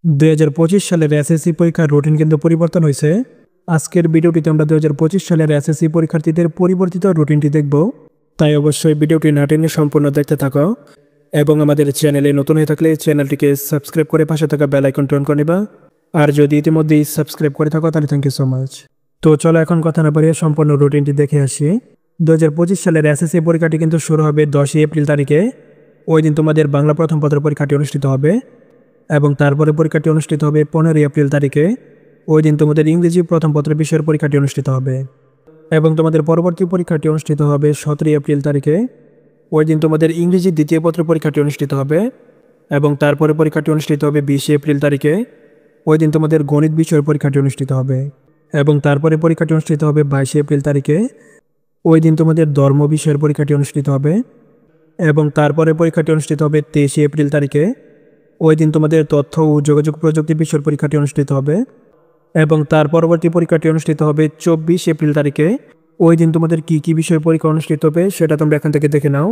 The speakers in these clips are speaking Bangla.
2025 সালের এসএসসি পরীক্ষার রুটিন কিন্তু পরিবর্তন হয়েছে। আজকের ভিডিওটিতে আমরা 2025 সালের এসএসসি পরীক্ষার্থীদের পরিবর্তিত রুটিনটি দেখব। তাই অবশ্যই ভিডিওটি না টেনে সম্পূর্ণ দেখতে থাকো এবং আমাদের চ্যানেলে নতুন হয়ে থাকলে চ্যানেলটিকে সাবস্ক্রাইব করে পাশে থাকা বেল আইকন অন করে নিবা। আর যদি ইতিমধ্যেই সাবস্ক্রাইব করে থাকো তাহলে থ্যাংক ইউ সো মাচ। তো চলো এখন কথা না বাড়িয়ে সম্পূর্ণ রুটিনটি দেখে আসি। 2025 সালের এসএসসি পরীক্ষাটি কিন্তু শুরু হবে 10 এপ্রিল তারিখে। ওই দিন তোমাদের বাংলা প্রথম পত্রের পরীক্ষাটি অনুষ্ঠিত হবে এবং তারপরে পরীক্ষাটি অনুষ্ঠিত হবে 15 এপ্রিল তারিখে। ওই দিন তোমাদের ইংরেজি প্রথম পত্রের বিষয়ের পরীক্ষাটি অনুষ্ঠিত হবে এবং তোমাদের পরবর্তী পরীক্ষাটি অনুষ্ঠিত হবে 17 এপ্রিল তারিখে। ওই দিন তোমাদের ইংরেজি দ্বিতীয় পত্রের পরীক্ষাটি অনুষ্ঠিত হবে এবং তারপরে পরীক্ষাটি অনুষ্ঠিত হবে 20 এপ্রিল তারিখে। ওই দিন তোমাদের গণিত বিষয়ের পরীক্ষাটি অনুষ্ঠিত হবে এবং তারপরে পরীক্ষাটি অনুষ্ঠিত হবে 22 এপ্রিল তারিখে। ওই দিন তোমাদের ধর্ম বিষয়ের পরীক্ষাটি অনুষ্ঠিত হবে এবং তারপরে পরীক্ষাটি অনুষ্ঠিত হবে 23 এপ্রিল তারিখে। ওই দিন তোমাদের তথ্য ও যোগাযোগ প্রযুক্তি বিষয়ের পরীক্ষাটি অনুষ্ঠিত হবে এবং তার পরবর্তী পরীক্ষাটি অনুষ্ঠিত হবে 24 এপ্রিল তারিখে। ওই দিন তোমাদের কী কী বিষয়ের পরীক্ষা অনুষ্ঠিত হবে সেটা তোমরা এখান থেকে দেখে নাও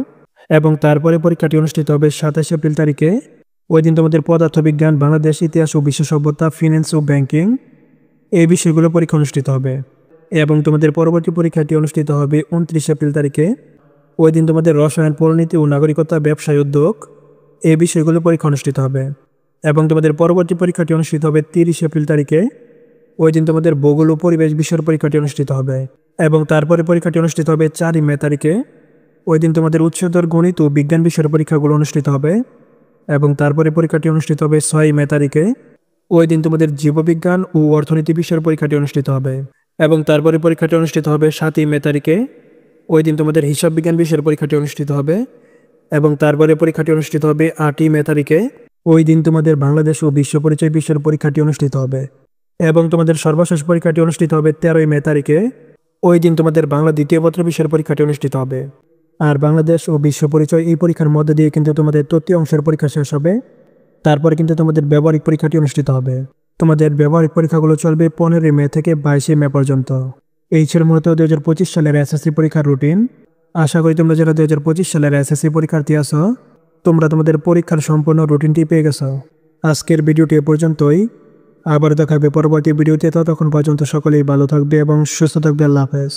এবং তারপরে পরীক্ষাটি অনুষ্ঠিত হবে 27 এপ্রিল তারিখে। ওই দিন তোমাদের পদার্থবিজ্ঞান, বাংলাদেশ ইতিহাস ও বিশ্ব সভ্যতা, ফিন্যান্স ও ব্যাংকিং এই বিষয়গুলো পরীক্ষা অনুষ্ঠিত হবে এবং তোমাদের পরবর্তী পরীক্ষাটি অনুষ্ঠিত হবে 29 এপ্রিল তারিখে। ওই দিন তোমাদের রসায়ন, পরিণীতি ও নাগরিকতা, ব্যবসায় উদ্যোগ এই বিষয়গুলো পরীক্ষা অনুষ্ঠিত হবে এবং তোমাদের পরবর্তী পরীক্ষাটি অনুষ্ঠিত হবে 30 এপ্রিল তারিখে। ওই দিন তোমাদের ভূগোল ও পরিবেশ বিষয়ের পরীক্ষাটি অনুষ্ঠিত হবে এবং তারপরে পরীক্ষাটি অনুষ্ঠিত হবে 4 মে তারিখে। ওই দিন তোমাদের উচ্চতর গণিত ও বিজ্ঞান বিষয়ের পরীক্ষাগুলো অনুষ্ঠিত হবে এবং তারপরে পরীক্ষাটি অনুষ্ঠিত হবে 6 মে তারিখে। ওই দিন তোমাদের জীববিজ্ঞান ও অর্থনীতি বিষয়ের পরীক্ষাটি অনুষ্ঠিত হবে এবং তারপরে পরীক্ষাটি অনুষ্ঠিত হবে 7 মে তারিখে। ওই দিন তোমাদের হিসাব বিজ্ঞান বিষয়ের পরীক্ষাটি অনুষ্ঠিত হবে এবং তারপরে পরীক্ষাটি অনুষ্ঠিত হবে 8 মে তারিখে। ওই দিন তোমাদের বাংলাদেশ ও বিশ্ব পরিচয় বিষয়ের পরীক্ষাটি অনুষ্ঠিত হবে এবং তোমাদের সর্বশেষ পরীক্ষাটি অনুষ্ঠিত হবে 13 মে তারিখে। ওই দিন তোমাদের বাংলা দ্বিতীয় পত্র বিষয়ের পরীক্ষাটি অনুষ্ঠিত হবে। আর বাংলাদেশ ও বিশ্ব পরিচয় এই পরীক্ষার মধ্যে দিয়ে কিন্তু তোমাদের তৃতীয় অংশের পরীক্ষা শেষ হবে। তারপরে কিন্তু তোমাদের ব্যবহারিক পরীক্ষাটি অনুষ্ঠিত হবে। তোমাদের ব্যবহারিক পরীক্ষাগুলো চলবে 15 মে থেকে 22 মে পর্যন্ত। এই ছিল মূলত 2025 সালের এসএসসি পরীক্ষার রুটিন। আশা করি তোমরা যারা 2025 সালের এসএসসি পরীক্ষার্থী আছো তোমরা তোমাদের পরীক্ষার সম্পূর্ণ রুটিনটি পেয়ে গেছো। আজকের ভিডিওটি এ পর্যন্তই। আবার দেখা হবে পরবর্তী ভিডিওতে। ততক্ষণ পর্যন্ত সকলেই ভালো থাকবে এবং সুস্থ থাকবে। আল্লাহ হাফেজ।